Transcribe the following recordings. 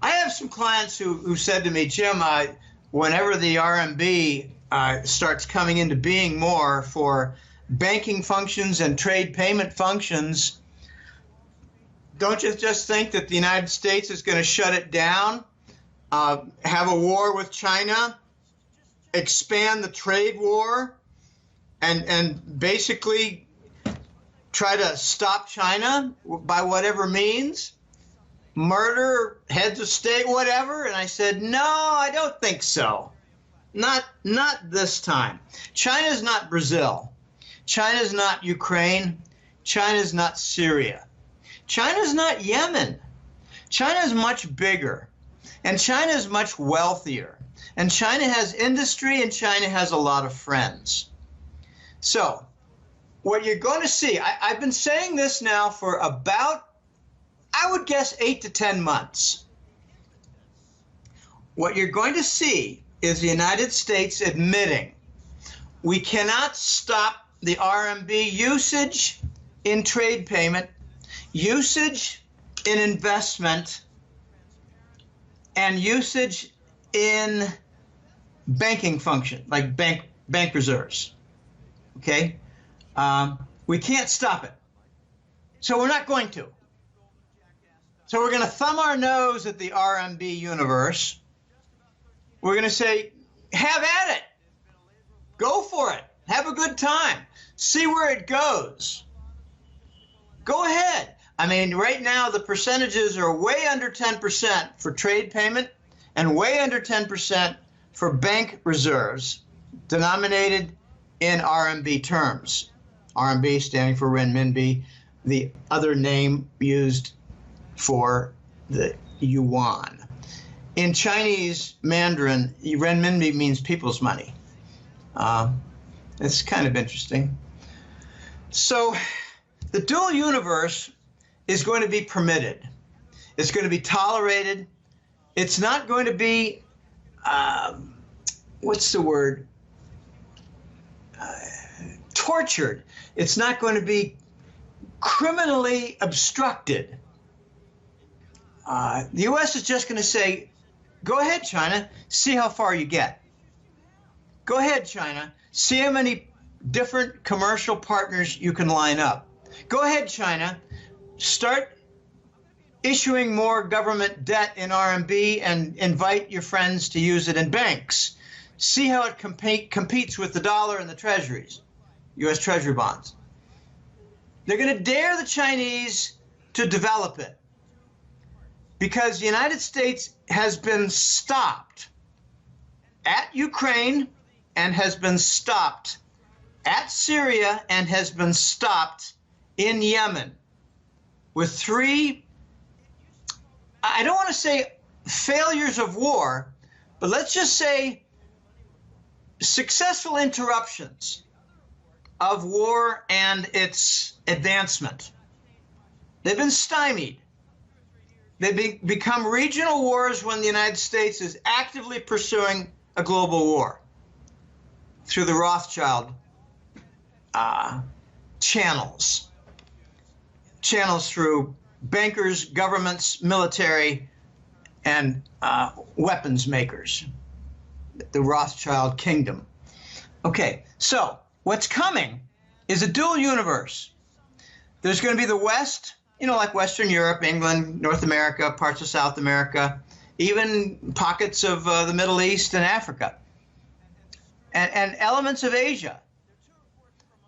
I have some clients who said to me, Jim, whenever the RMB starts coming into being more for banking functions and trade payment functions, don't you just think that the United States is going to shut it down, have a war with China, expand the trade war, and basically try to stop China by whatever means, murder heads of state, whatever? And I said, no, I don't think so. Not this time. China's not Brazil. China's not Ukraine. China's not Syria. China's not Yemen. China's much bigger, and China's much wealthier, and China has industry, and China has a lot of friends. So what you're going to see, I've been saying this now for about, I would guess, 8 to 10 months. What you're going to see is the United States admitting we cannot stop the RMB usage in trade payment, usage in investment, and usage in banking function, like bank reserves. Okay? We can't stop it. So we're not going to. So we're going to thumb our nose at the RMB universe. We're going to say, have at it. Go for it. Have a good time. See where it goes. Go ahead. I mean, right now the percentages are way under 10% for trade payment and way under 10% for bank reserves denominated in RMB terms. RMB standing for renminbi, the other name used for the Yuan. In Chinese Mandarin, renminbi means people's money. It's kind of interesting. So the dual universe is going to be permitted. It's going to be tolerated. It's not going to be, what's the word? Tortured. It's not going to be criminally obstructed. The U.S. is just going to say, go ahead, China, see how far you get. Go ahead, China, see how many different commercial partners you can line up. Go ahead, China, start issuing more government debt in RMB and invite your friends to use it in banks. See how it competes with the dollar and the treasuries, U.S. Treasury bonds. They're going to dare the Chinese to develop it because the United States has been stopped at Ukraine and has been stopped at Syria and has been stopped in Yemen with 3, I don't want to say failures of war, but let's just say successful interruptions of war and its advancement. They've been stymied. They become regional wars when the United States is actively pursuing a global war through the Rothschild channels through bankers, governments, military, and weapons makers, the Rothschild kingdom. Okay, so what's coming is a dual universe. There's going to be the West, you know, like Western Europe, England, North America, parts of South America, even pockets of the Middle East and Africa, and elements of Asia.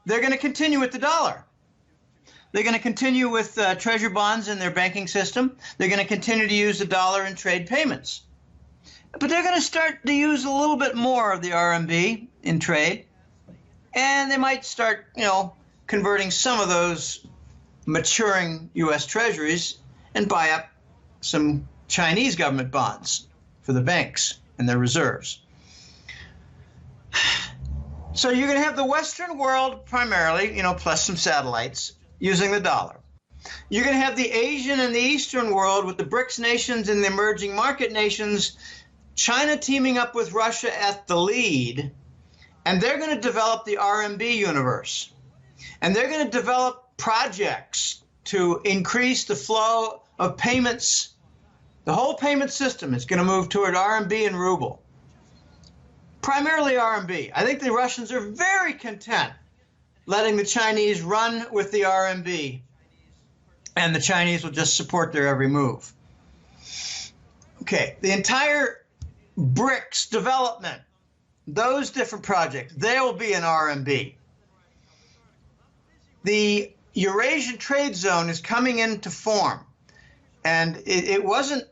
They're going to continue with the dollar. They're going to continue with treasury bonds in their banking system. They're going to continue to use the dollar in trade payments. But they're going to start to use a little bit more of the RMB in trade. And they might start, you know, converting some of those maturing U.S. treasuries and buy up some Chinese government bonds for the banks and their reserves. So you're going to have the Western world primarily, you know, plus some satellites using the dollar. You're going to have the Asian and the Eastern world with the BRICS nations and the emerging market nations, China teaming up with Russia at the lead, and they're going to develop the RMB universe. And they're going to develop projects to increase the flow of payments The whole payment system is going to move toward RMB and ruble. Primarily RMB. I think the Russians are very content letting the Chinese run with the RMB, and the Chinese will just support their every move. Okay, the entire BRICS development, those different projects, they will be in RMB. The Eurasian trade zone is coming into form, and it wasn't,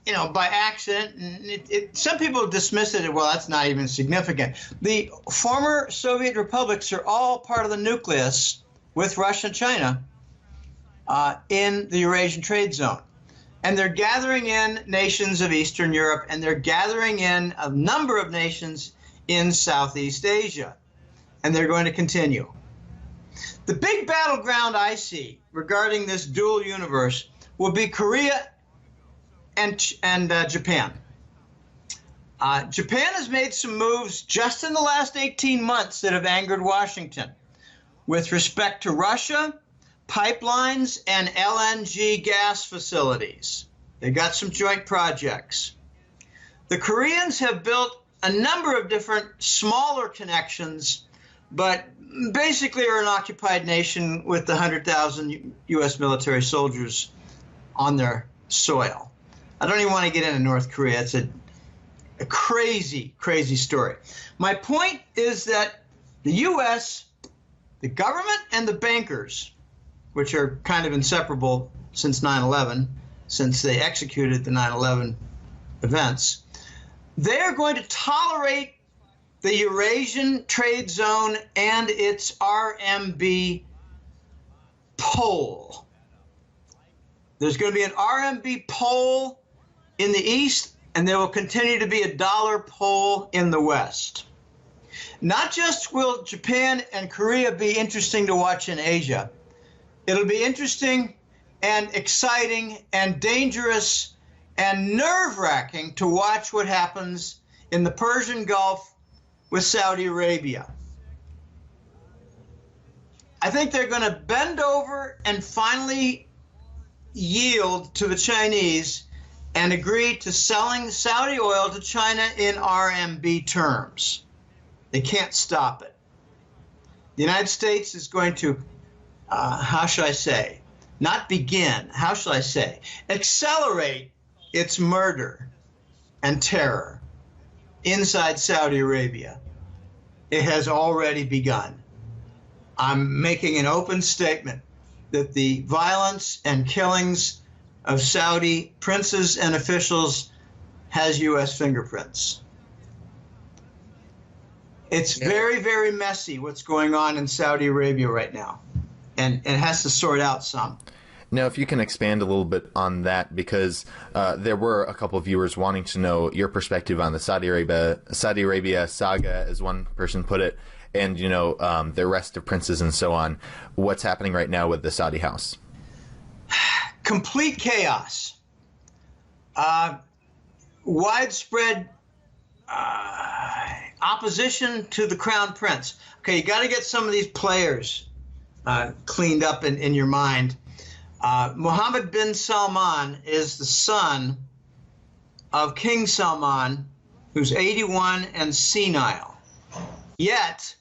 you know, by accident. And some people dismiss it. Well, that's not even significant. The former Soviet republics are all part of the nucleus with Russia and China in the Eurasian trade zone. And they're gathering in nations of Eastern Europe, and they're gathering in a number of nations in Southeast Asia. And they're going to continue. The big battleground I see regarding this dual universe will be Korea and Japan. Japan has made some moves just in the last 18 months that have angered Washington with respect to Russia, pipelines, and LNG gas facilities. They got some joint projects. The Koreans have built a number of different smaller connections, but basically are an occupied nation with the 100,000 U.S. military soldiers on their soil. I don't even want to get into North Korea. It's a crazy, crazy story. My point is that the U.S., the government, and the bankers, which are kind of inseparable since 9/11, since they executed the 9/11 events, they are going to tolerate the Eurasian trade zone and its RMB pole. There's going to be an RMB pole in the East, and there will continue to be a dollar pole in the West. Not just will Japan and Korea be interesting to watch in Asia, it'll be interesting and exciting and dangerous and nerve-wracking to watch what happens in the Persian Gulf with Saudi Arabia. I think they're going to bend over and finally yield to the Chinese and agree to selling Saudi oil to China in RMB terms. They can't stop it. The United States is going to, how should I say, not begin, how shall I say, accelerate its murder and terror inside Saudi Arabia. It has already begun. I'm making an open statement that the violence and killings of Saudi princes and officials has U.S. fingerprints. It's very, very messy what's going on in Saudi Arabia right now, and it has to sort out some. Now, if you can expand a little bit on that, because there were a couple of viewers wanting to know your perspective on the Saudi Arabia saga, as one person put it, and, you know, the arrest of princes and so on. What's happening right now with the Saudi house? Complete chaos. Widespread opposition to the crown prince. Okay, you got to get some of these players cleaned up in your mind. Mohammed bin Salman is the son of King Salman, who's 81 and senile. Yet,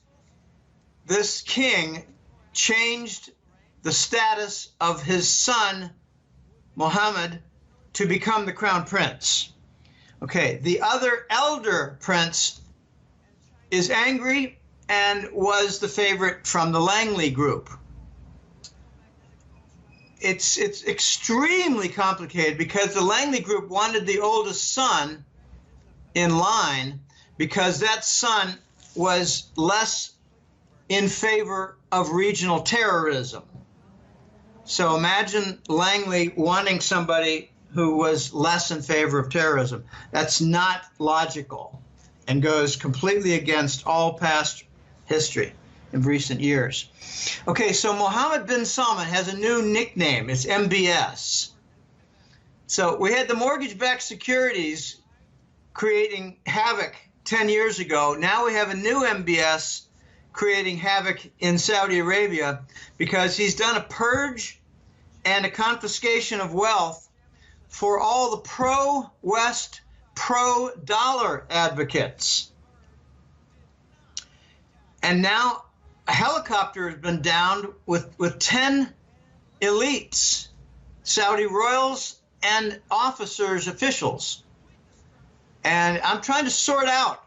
this king changed the status of his son, Mohammed, to become the crown prince. Okay, the other elder prince is angry and was the favorite from the Langley group. It's extremely complicated because the Langley group wanted the oldest son in line because that son was less in favor of regional terrorism. So imagine Langley wanting somebody who was less in favor of terrorism. That's not logical and goes completely against all past history in recent years. Okay, so Mohammed bin Salman has a new nickname. It's MBS. So we had the mortgage-backed securities creating havoc 10 years ago. Now we have a new MBS creating havoc in Saudi Arabia because he's done a purge and a confiscation of wealth for all the pro-West, pro-dollar advocates. And now a helicopter has been downed with 10 elites, Saudi royals and officers, officials. And I'm trying to sort out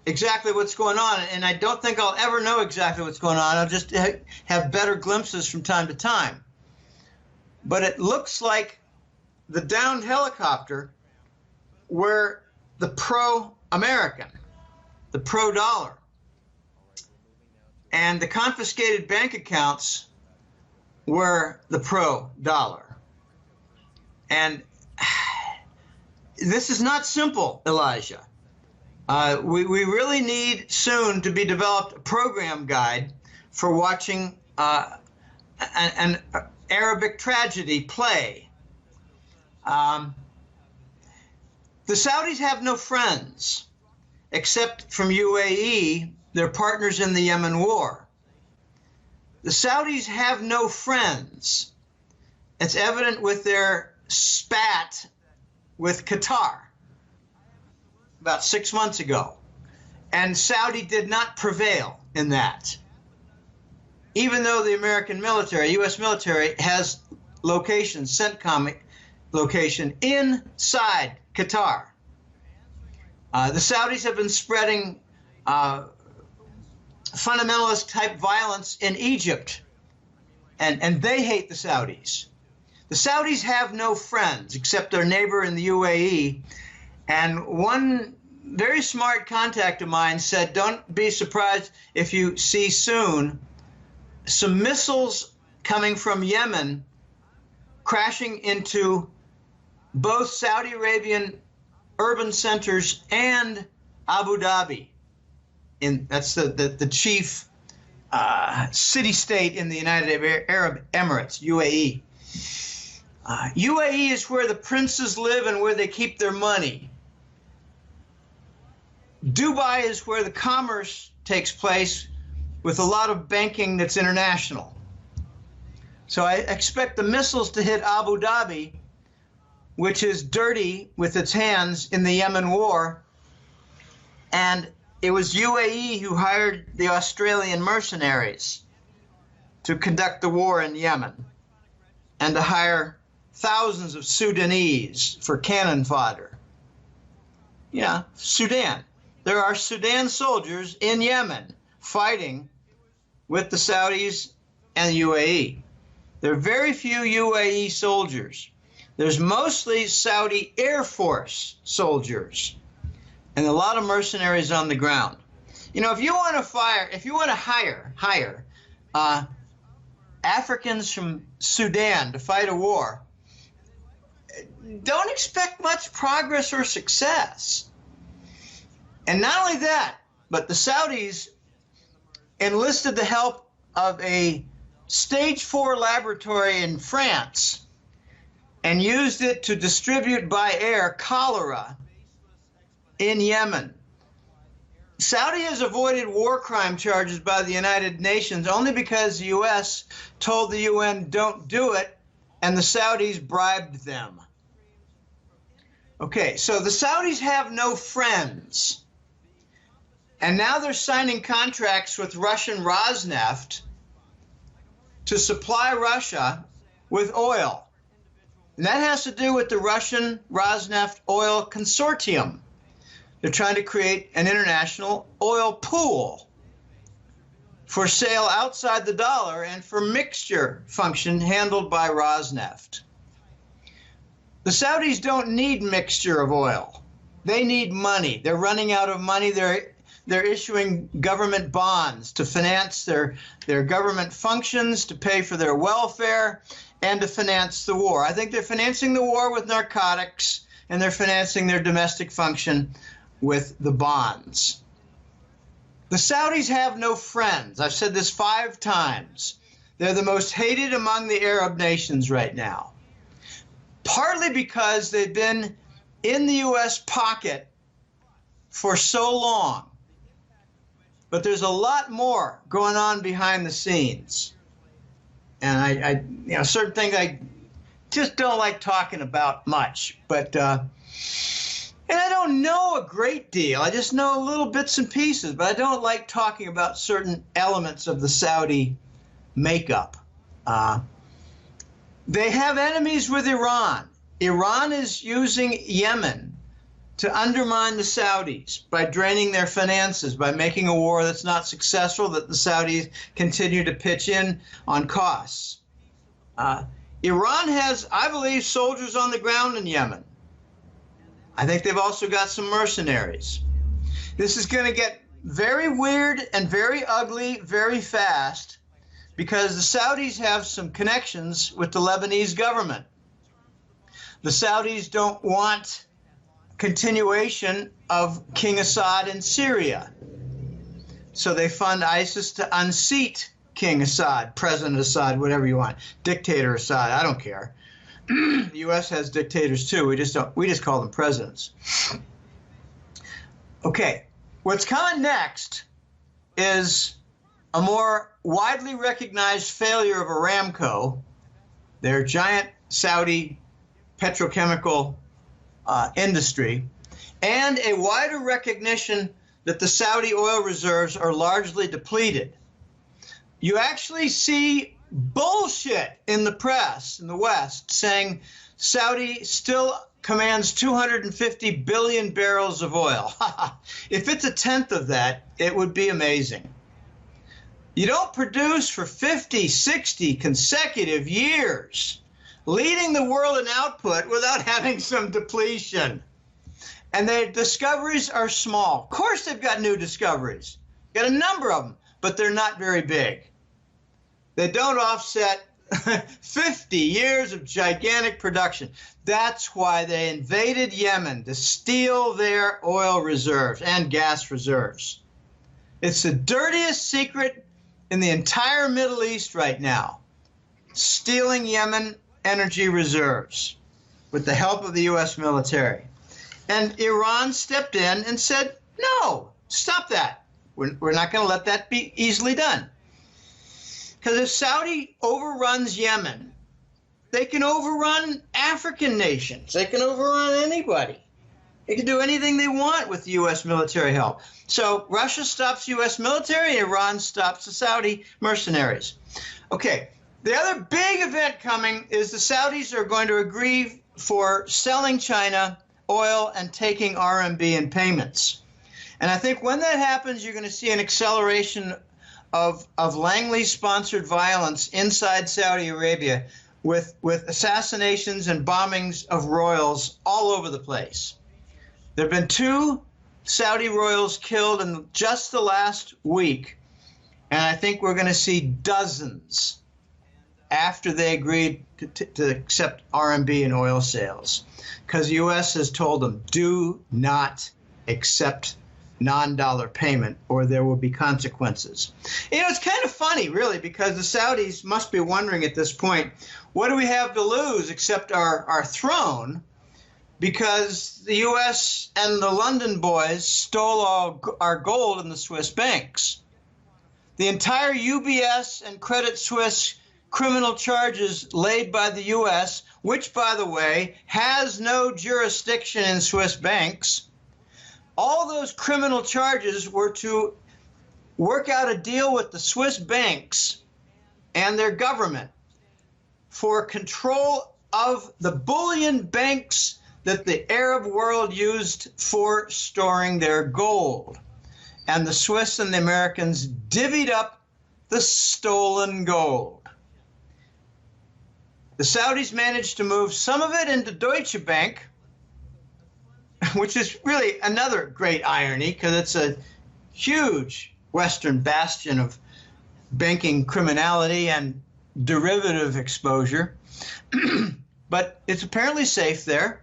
exactly what's going on, and I don't think I'll ever know exactly what's going on. I'll just have better glimpses from time to time. But it looks like the downed helicopter were the pro-American, the pro-dollar. And the confiscated bank accounts were the pro-dollar. And this is not simple, Elijah. We really need soon to be developed a program guide for watching an Arabic tragedy play. The Saudis have no friends, except from UAE, their partners in the Yemen war. The Saudis have no friends. It's evident with their spat with Qatar about 6 months ago. And Saudi did not prevail in that. Even though the American military, U.S. military, has locations, CENTCOM location inside Qatar. The Saudis have been spreading fundamentalist type violence in Egypt, and they hate the Saudis. The Saudis have no friends except their neighbor in the UAE, and one very smart contact of mine said, don't be surprised if you see soon some missiles coming from Yemen crashing into both Saudi Arabian urban centers and Abu Dhabi. That's the chief city-state in the United Arab Emirates, UAE. UAE is where the princes live and where they keep their money. Dubai is where the commerce takes place with a lot of banking that's international. So I expect the missiles to hit Abu Dhabi, which is dirty with its hands in the Yemen war. And it was UAE who hired the Australian mercenaries to conduct the war in Yemen and to hire thousands of Sudanese for cannon fodder. Yeah, Sudan. There are Sudan soldiers in Yemen fighting with the Saudis and the UAE. There are very few UAE soldiers. There's mostly Saudi Air Force soldiers and a lot of mercenaries on the ground. You know, if you want to hire Africans from Sudan to fight a war, don't expect much progress or success. And not only that, but the Saudis enlisted the help of a stage 4 laboratory in France and used it to distribute by air cholera in Yemen. Saudi has avoided war crime charges by the United Nations only because the U.S. told the UN don't do it, and the Saudis bribed them. Okay, so the Saudis have no friends. And now they're signing contracts with Russian Rosneft to supply Russia with oil. And that has to do with the Russian Rosneft oil consortium. They're trying to create an international oil pool for sale outside the dollar and for mixture function handled by Rosneft. The Saudis don't need mixture of oil. They need money. They're running out of money. They're issuing government bonds to finance their government functions, to pay for their welfare, and to finance the war. I think they're financing the war with narcotics, and they're financing their domestic function with the bonds. The Saudis have no friends. I've said this 5 times. They're the most hated among the Arab nations right now, partly because they've been in the U.S. pocket for so long. But there's a lot more going on behind the scenes. And I certain things just don't like talking about much. But and I don't know a great deal. I just know little bits and pieces. But I don't like talking about certain elements of the Saudi makeup. They have enemies with Iran. Iran is using Yemen to undermine the Saudis by draining their finances, by making a war that's not successful, that the Saudis continue to pitch in on costs. Iran has, I believe, soldiers on the ground in Yemen. I think they've also got some mercenaries. This is going to get very weird and very ugly very fast because the Saudis have some connections with the Lebanese government. The Saudis don't want continuation of King Assad in Syria. So they fund ISIS to unseat King Assad, President Assad, whatever you want, dictator Assad, I don't care. The U.S. has dictators too. We just call them presidents. Okay, what's coming next is a more widely recognized failure of Aramco, their giant Saudi petrochemical industry, and a wider recognition that the Saudi oil reserves are largely depleted. You actually see bullshit in the press in the West saying Saudi still commands 250 billion barrels of oil. If it's a tenth of that, it would be amazing. You don't produce for 50, 60 consecutive years, leading the world in output without having some depletion. And their discoveries are small. Of course they've got new discoveries. Got a number of them, but they're not very big. They don't offset 50 years of gigantic production. That's why they invaded Yemen, to steal their oil reserves and gas reserves. It's the dirtiest secret in the entire Middle East right now, stealing Yemen energy reserves with the help of the U.S. military. And Iran stepped in and said, no, stop that. We're not going to let that be easily done. Because if Saudi overruns Yemen, they can overrun African nations. They can overrun anybody. They can do anything they want with the U.S. military help. So Russia stops U.S. military, Iran stops the Saudi mercenaries. Okay, the other big event coming is the Saudis are going to agree for selling China oil and taking RMB in payments. And I think when that happens, you're going to see an acceleration of Langley-sponsored violence inside Saudi Arabia with assassinations and bombings of royals all over the place. There have been 2 Saudi royals killed in just the last week, and I think we're going to see dozens after they agreed to accept RMB in oil sales, because the U.S. has told them, do not accept non-dollar payment or there will be consequences. You know, it's kind of funny, really, because the Saudis must be wondering at this point, what do we have to lose except our throne? Because the U.S. and the London boys stole all our gold in the Swiss banks. The entire UBS and Credit Suisse criminal charges laid by the U.S., which, by the way, has no jurisdiction in Swiss banks, all those criminal charges were to work out a deal with the Swiss banks and their government for control of the bullion banks that the Arab world used for storing their gold. And the Swiss and the Americans divvied up the stolen gold. The Saudis managed to move some of it into Deutsche Bank, which is really another great irony because it's a huge Western bastion of banking criminality and derivative exposure. But it's apparently safe there.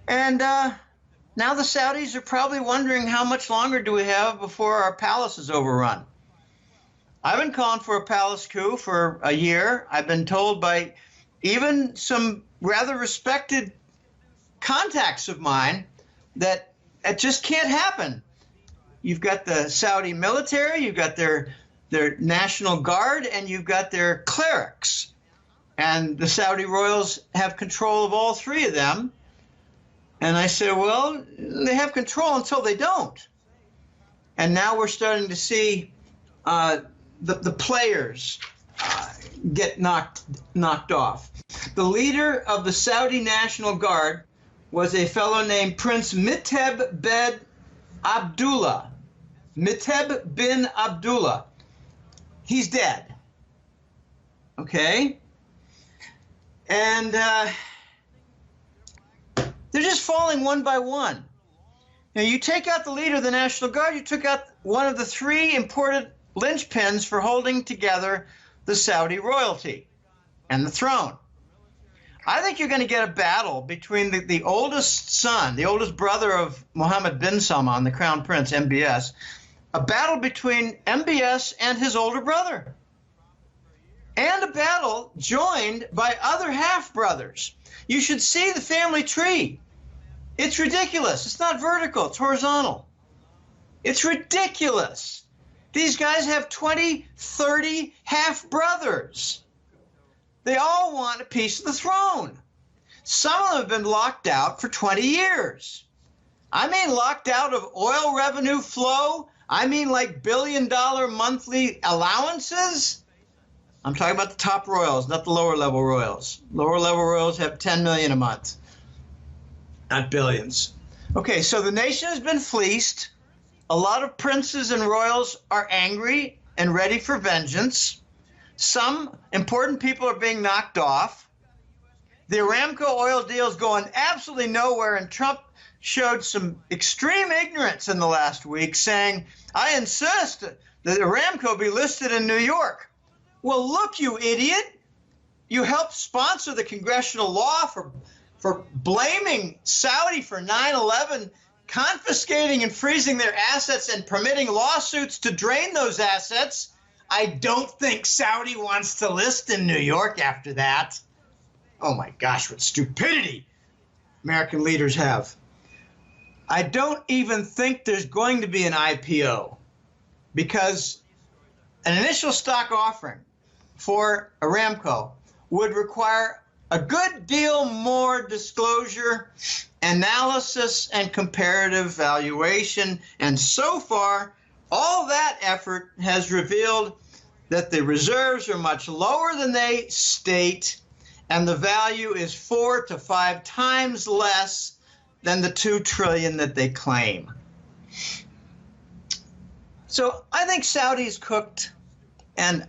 And now the Saudis are probably wondering how much longer do we have before our palace is overrun. I've been calling for a palace coup for a year. I've been told by even some rather respected contacts of mine that it just can't happen. You've got the Saudi military, you've got their National Guard, and you've got their clerics. And the Saudi royals have control of all three of them. And I said, well, they have control until they don't. And now we're starting to see the players get knocked off. The leader of the Saudi National Guard was a fellow named Prince Miteb bin Abdullah. Miteb bin Abdullah. He's dead. Okay? And they're just falling one by one. Now, you take out the leader of the National Guard, you took out one of the three important linchpins for holding together the Saudi royalty and the throne. I think you're going to get a battle between the oldest son, the oldest brother of Mohammed bin Salman, the Crown Prince, MBS, a battle between MBS and his older brother, and a battle joined by other half-brothers. You should see the family tree. It's ridiculous. It's not vertical. It's horizontal. It's ridiculous. These guys have 20, 30 half-brothers. They all want a piece of the throne. Some of them have been locked out for 20 years. I mean locked out of oil revenue flow. I mean like billion-dollar monthly allowances. I'm talking about the top royals, not the lower-level royals. Lower-level royals have 10 million a month, not billions. Okay, so the nation has been fleeced. A lot of princes and royals are angry and ready for vengeance. Some important people are being knocked off. The Aramco oil deal is going absolutely nowhere, and Trump showed some extreme ignorance in the last week, saying, I insist that Aramco be listed in New York. Well, look, you idiot. You helped sponsor the congressional law for blaming Saudi for 9/11, confiscating and freezing their assets and permitting lawsuits to drain those assets. I don't think Saudi wants to list in New York after that. Oh my gosh, what stupidity American leaders have. I don't even think there's going to be an IPO, because an initial stock offering for Aramco would require a good deal more disclosure, analysis, and comparative valuation. And so far, all that effort has revealed that the reserves are much lower than they state, and the value is 4 to 5 times less than the $2 trillion that they claim. So I think Saudi's cooked, and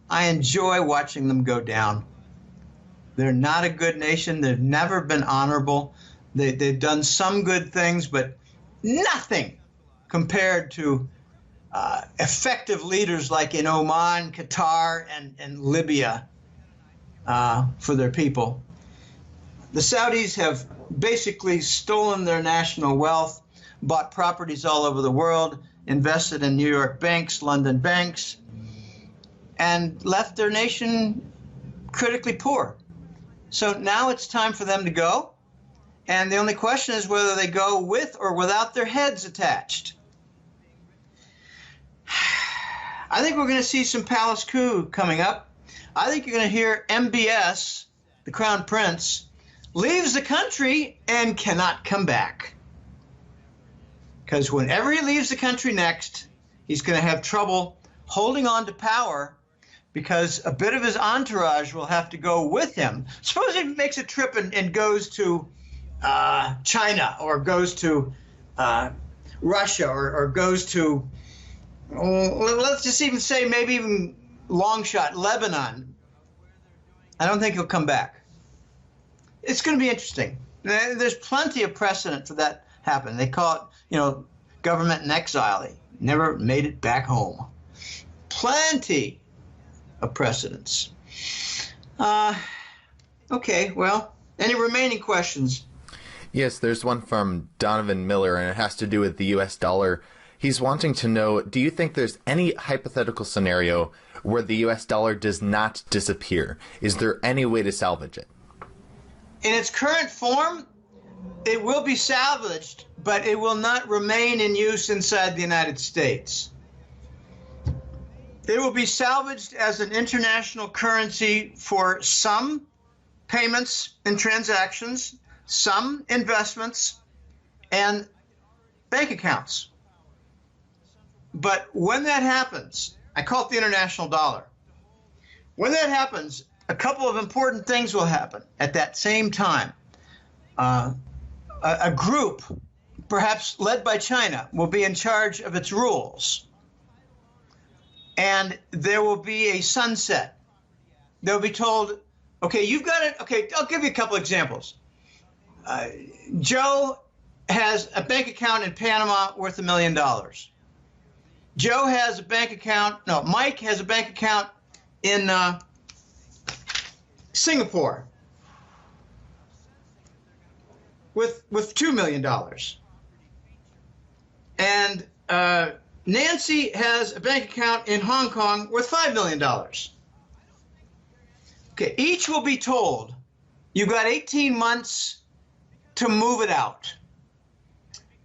I enjoy watching them go down. They're not a good nation. They've never been honorable. They've done some good things, but nothing compared to effective leaders like in Oman, Qatar, and Libya for their people. The Saudis have basically stolen their national wealth, bought properties all over the world, invested in New York banks, London banks, and left their nation critically poor. So now it's time for them to go, and the only question is whether they go with or without their heads attached. I think we're going to see some palace coup coming up. I think you're going to hear MBS, the Crown Prince, leaves the country and cannot come back. Because whenever he leaves the country next, he's going to have trouble holding on to power, because a bit of his entourage will have to go with him. Suppose he makes a trip and goes to China, or goes to Russia, or goes to, let's just even say maybe even long shot, Lebanon. I don't think he'll come back. It's going to be interesting. There's plenty of precedent for that happen. They call it, government in exile. They never made it back home. Plenty of precedents. Okay, well, any remaining questions? Yes, there's one from Donovan Miller, and it has to do with the U.S. dollar. He's wanting to know, do you think there's any hypothetical scenario where the U.S. dollar does not disappear? Is there any way to salvage it? In its current form, it will be salvaged, but it will not remain in use inside the United States. It will be salvaged as an international currency for some payments and transactions, some investments, and bank accounts. But when that happens, I call it the international dollar. When that happens, a couple of important things will happen at that same time. A group, perhaps led by China, will be in charge of its rules. And there will be a sunset. They'll be told, okay, you've got it. Okay, I'll give you a couple examples. Joe has a bank account in Panama worth $1 million. Joe has a bank account, no, Mike has a bank account in Singapore with $2 million. And Nancy has a bank account in Hong Kong worth $5 million. Okay, each will be told, you've got 18 months to move it out,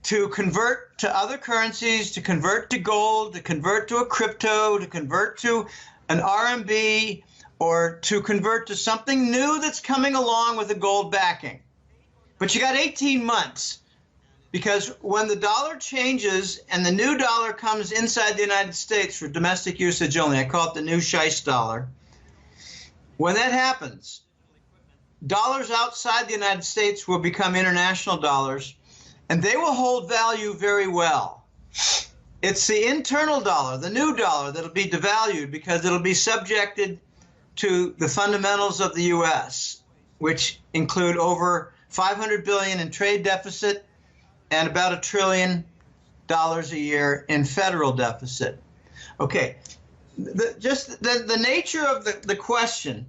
to convert to other currencies, to convert to gold, to convert to a crypto, to convert to an RMB, or to convert to something new that's coming along with a gold backing. But you got 18 months, because when the dollar changes and the new dollar comes inside the United States for domestic usage only, I call it the new Scheisse dollar. When that happens, dollars outside the United States will become international dollars, and they will hold value very well. It's the internal dollar, the new dollar, that'll be devalued because it'll be subjected to the fundamentals of the U.S., which include over $500 billion in trade deficit and about $1 trillion a year in federal deficit. Okay, the nature of the question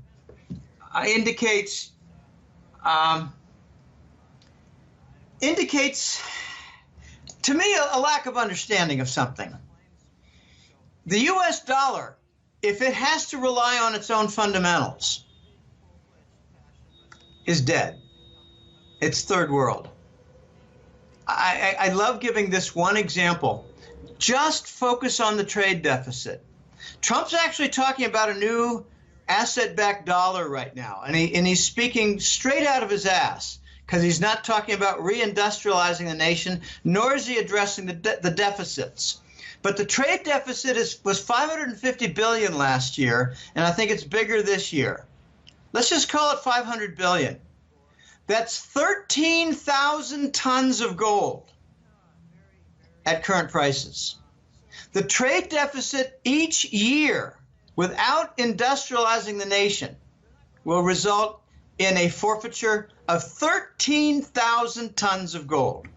indicates to me a lack of understanding of something. The U.S. dollar, if it has to rely on its own fundamentals, is dead. It's third world. I love giving this one example. Just focus on the trade deficit. Trump's actually talking about a new asset-backed dollar right now, and he's speaking straight out of his ass, because he's not talking about reindustrializing the nation, nor is he addressing the deficits. But the trade deficit was $550 billion last year, and I think it's bigger this year. Let's just call it $500 billion. That's 13,000 tons of gold at current prices. The trade deficit each year, without industrializing the nation, will result in a forfeiture of 13,000 tons of gold.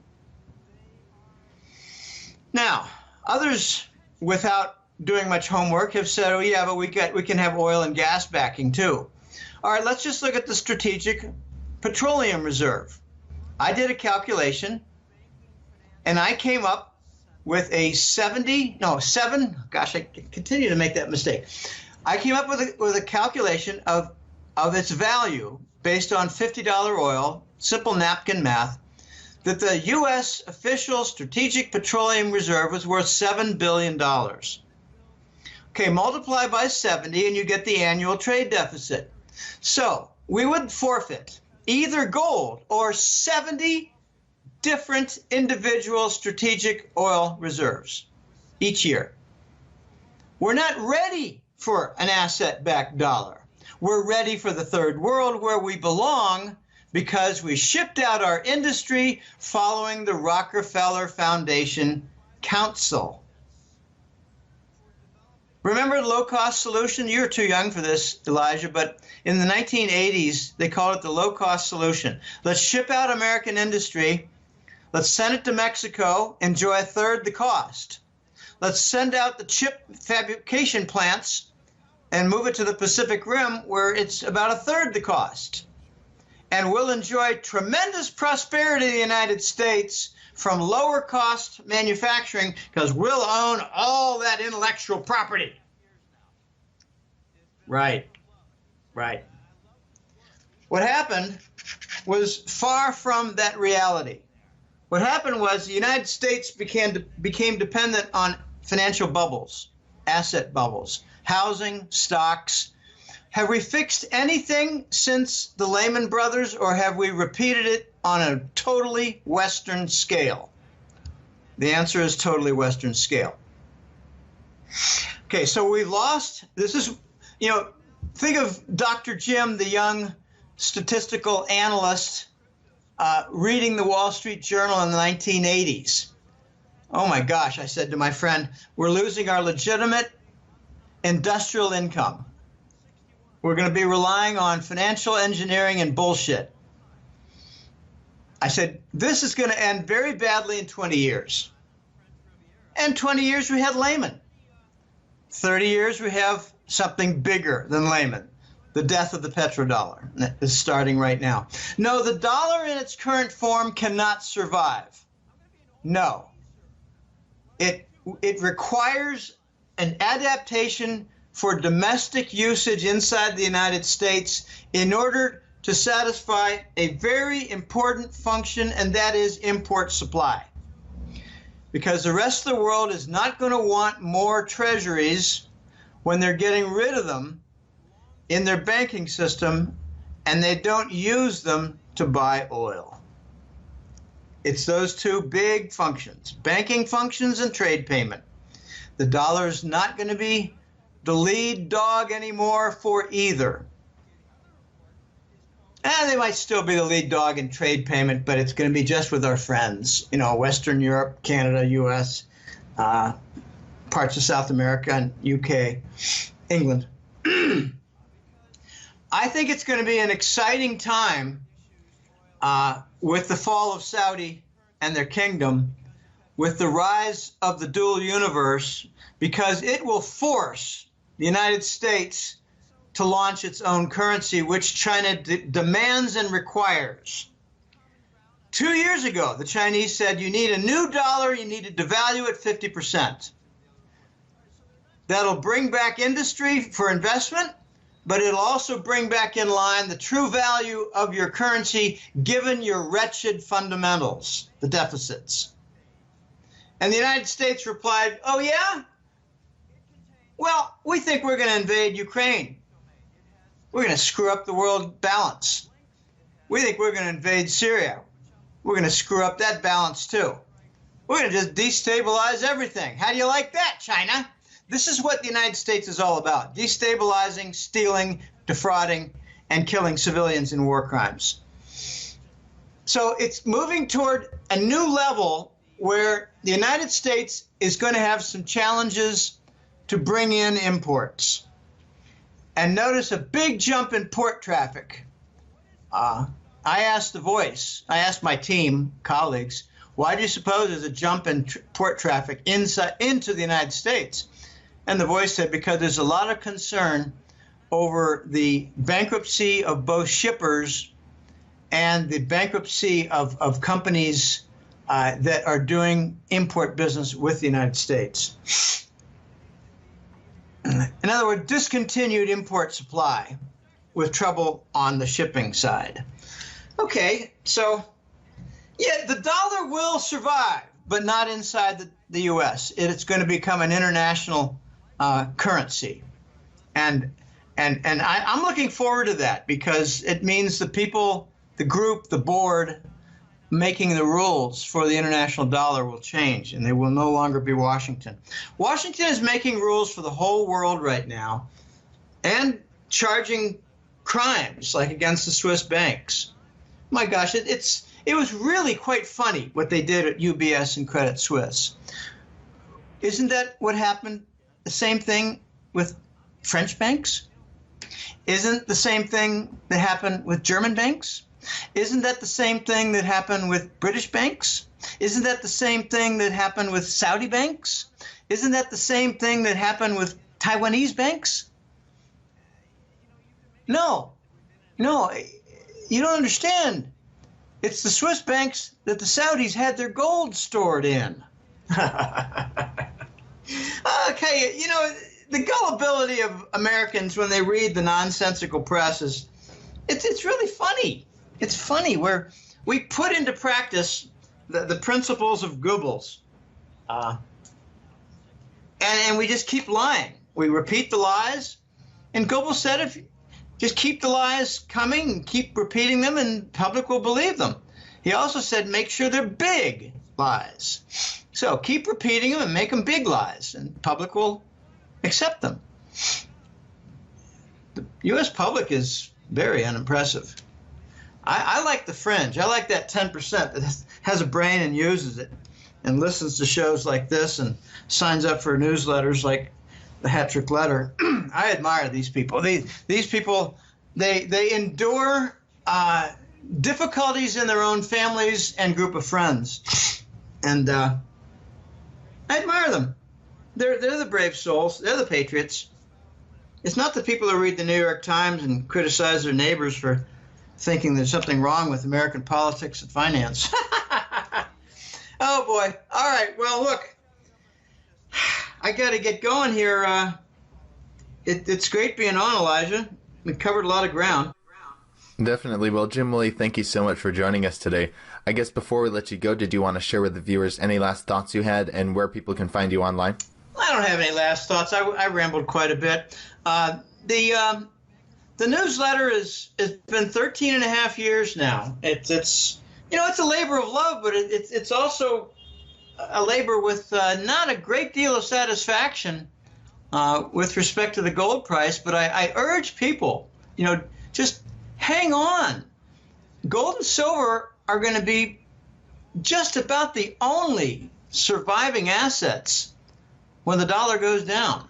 Now, others, without doing much homework, have said, oh yeah, but we can have oil and gas backing too. All right, let's just look at the Strategic Petroleum Reserve. I did a calculation, and I came up with a gosh, I continue to make that mistake. I came up with a calculation of its value based on $50 oil, simple napkin math, that the U.S. official Strategic Petroleum Reserve was worth $7 billion. Okay, multiply by 70 and you get the annual trade deficit. So we would forfeit either gold or 70 different individual strategic oil reserves each year. We're not ready for an asset-backed dollar. We're ready for the third world where we belong because we shipped out our industry following the Rockefeller Foundation Council. Remember the low-cost solution? You're too young for this, Elijah, but in the 1980s, they called it the low-cost solution. Let's ship out American industry. Let's send it to Mexico, enjoy a third the cost. Let's send out the chip fabrication plants and move it to the Pacific Rim where it's about a third the cost. And we'll enjoy tremendous prosperity in the United States from lower cost manufacturing because we'll own all that intellectual property. Right. What happened was far from that reality. What happened was the United States became dependent on financial bubbles, asset bubbles. housing, stocks. Have we fixed anything since the Lehman Brothers, or have we repeated it on a totally Western scale? The answer is totally Western scale. Okay, so we lost. This is, think of Dr. Jim, the young statistical analyst, reading the Wall Street Journal in the 1980s. Oh my gosh, I said to my friend, we're losing our legitimate industrial income. We're going to be relying on financial engineering and bullshit. I said, this is going to end very badly in 20 years. And 20 years we had Lehman. 30 years we have something bigger than Lehman. The death of the petrodollar is starting right now. No, the dollar in its current form cannot survive. No. It requires an adaptation for domestic usage inside the United States in order to satisfy a very important function, and that is import supply. Because the rest of the world is not going to want more treasuries when they're getting rid of them in their banking system and they don't use them to buy oil. It's those two big functions, banking functions and trade payment. The dollar is not going to be the lead dog anymore for either. They might still be the lead dog in trade payment, but it's going to be just with our friends, Western Europe, Canada, US, parts of South America and UK, England. I think it's going to be an exciting time with the fall of Saudi and their kingdom, with the rise of the dual universe, because it will force the United States to launch its own currency, which China demands and requires. 2 years ago, the Chinese said, you need a new dollar, you need to devalue it 50%. That'll bring back industry for investment, but it'll also bring back in line the true value of your currency given your wretched fundamentals, the deficits. And the United States replied, oh yeah? Well, we think we're going to invade Ukraine. We're going to screw up the world balance. We think we're going to invade Syria. We're going to screw up that balance too. We're going to just destabilize everything. How do you like that, China? This is what the United States is all about: destabilizing, stealing, defrauding, and killing civilians in war crimes. So it's moving toward a new level where the United States is going to have some challenges to bring in imports. And notice a big jump in port traffic. I asked The Voice, I asked my team, colleagues, why do you suppose there's a jump in port traffic into the United States? And The Voice said, because there's a lot of concern over the bankruptcy of both shippers and the bankruptcy of companies that are doing import business with the United States. In other words, discontinued import supply with trouble on the shipping side. Okay, so yeah, the dollar will survive, but not inside the U.S. It's going to become an international currency. And I'm looking forward to that, because it means the people, the group, the board making the rules for the international dollar will change, and they will no longer be Washington. Washington is making rules for the whole world right now and charging crimes like against the Swiss banks. My gosh, it was really quite funny what they did at UBS and Credit Suisse. Isn't that what happened? The same thing with French banks? Isn't the same thing that happened with German banks? Isn't that the same thing that happened with British banks? Isn't that the same thing that happened with Saudi banks? Isn't that the same thing that happened with Taiwanese banks? No, you don't understand. It's the Swiss banks that the Saudis had their gold stored in. Okay, the gullibility of Americans when they read the nonsensical press it's really funny. It's funny where we put into practice the principles of Goebbels, and we just keep lying. We repeat the lies. And Goebbels said, if just keep the lies coming and keep repeating them, and public will believe them. He also said, make sure they're big lies. So keep repeating them and make them big lies, and public will accept them. The U.S. public is very unimpressive. I like the fringe. I like that 10% that has a brain and uses it and listens to shows like this and signs up for newsletters like the Hat-Trick Letter. I admire these people. These people, they endure difficulties in their own families and group of friends. And I admire them. They're the brave souls. They're the patriots. It's not the people who read the New York Times and criticize their neighbors for thinking there's something wrong with American politics and finance. Oh, boy. All right. Well, look, I got to get going here. It's great being on, Elijah. We covered a lot of ground. Definitely. Well, Jim Willie, thank you so much for joining us today. I guess before we let you go, did you want to share with the viewers any last thoughts you had and where people can find you online? I don't have any last thoughts. I rambled quite a bit. The newsletter has been 13 and a half years now. It's a labor of love, but it's also a labor with not a great deal of satisfaction with respect to the gold price. But I urge people, just hang on. Gold and silver are going to be just about the only surviving assets when the dollar goes down.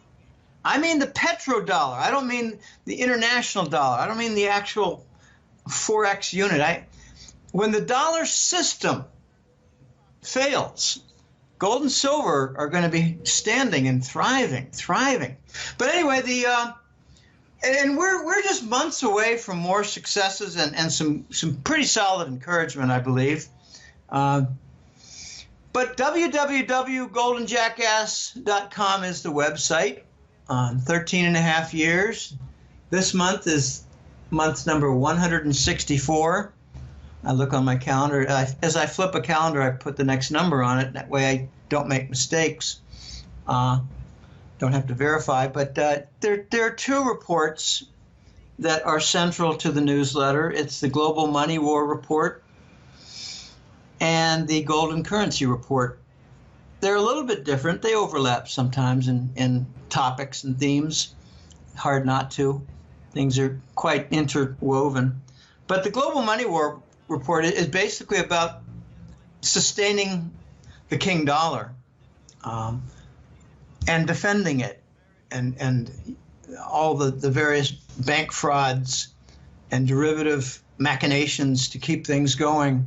I mean the petrodollar. I don't mean the international dollar. I don't mean the actual Forex unit. When the dollar system fails, gold and silver are going to be standing and thriving. But anyway, and we're just months away from more successes and some pretty solid encouragement, I believe. But www.goldenjackass.com is the website. 13 and a half years. This month is month number 164. I look on my calendar. As I flip a calendar, I put the next number on it. That way I don't make mistakes. Don't have to verify. But there are two reports that are central to the newsletter. It's the Global Money War Report and the Golden Currency Report. They're a little bit different. They overlap sometimes in topics and themes. Hard not to. Things are quite interwoven. But the Global Money War Report is basically about sustaining the king dollar and defending it and all the various bank frauds and derivative machinations to keep things going.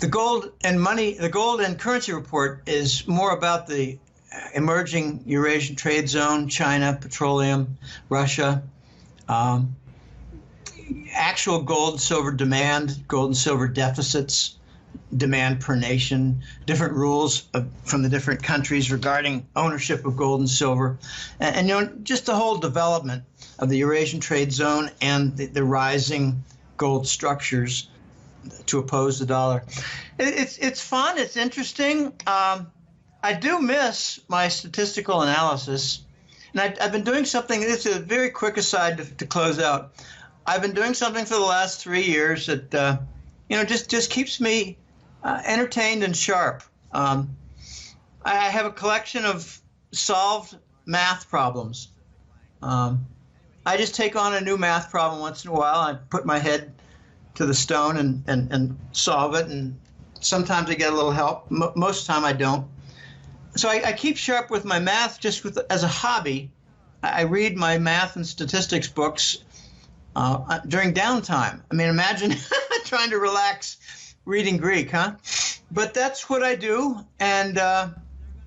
The Gold and Currency Report is more about the emerging Eurasian trade zone, China, petroleum, Russia, actual gold and silver demand, gold and silver deficits, demand per nation, different rules from the different countries regarding ownership of gold and silver, and just the whole development of the Eurasian trade zone and the rising gold structures to oppose the dollar. It's fun. It's interesting. I do miss my statistical analysis, and I've been doing something. This is a very quick aside to close out. I've been doing something for the last 3 years that just keeps me entertained and sharp. I have a collection of solved math problems. I just take on a new math problem once in a while. I put my head to the stone and solve it, and sometimes I get a little help. Most of the time I don't. So I keep sharp with my math just as a hobby. I read my math and statistics books during downtime. I mean, imagine trying to relax reading Greek, huh? But that's what I do, and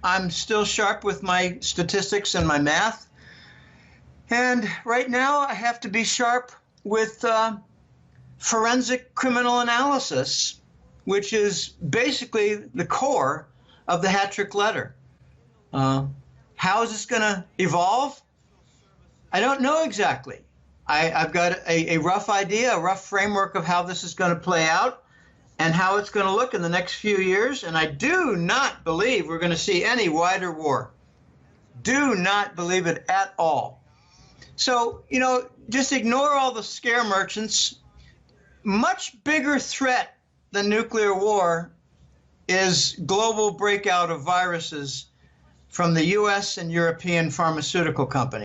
I'm still sharp with my statistics and my math. And right now I have to be sharp with forensic criminal analysis, which is basically the core of the Hat-Trick Letter. How is this going to evolve? I don't know exactly. I've got a rough idea, a rough framework of how this is going to play out and how it's going to look in the next few years. And I do not believe we're going to see any wider war Do not believe it at all. So, just ignore all the scare merchants. Much bigger threat than nuclear war is global breakout of viruses from the U.S. and European pharmaceutical companies.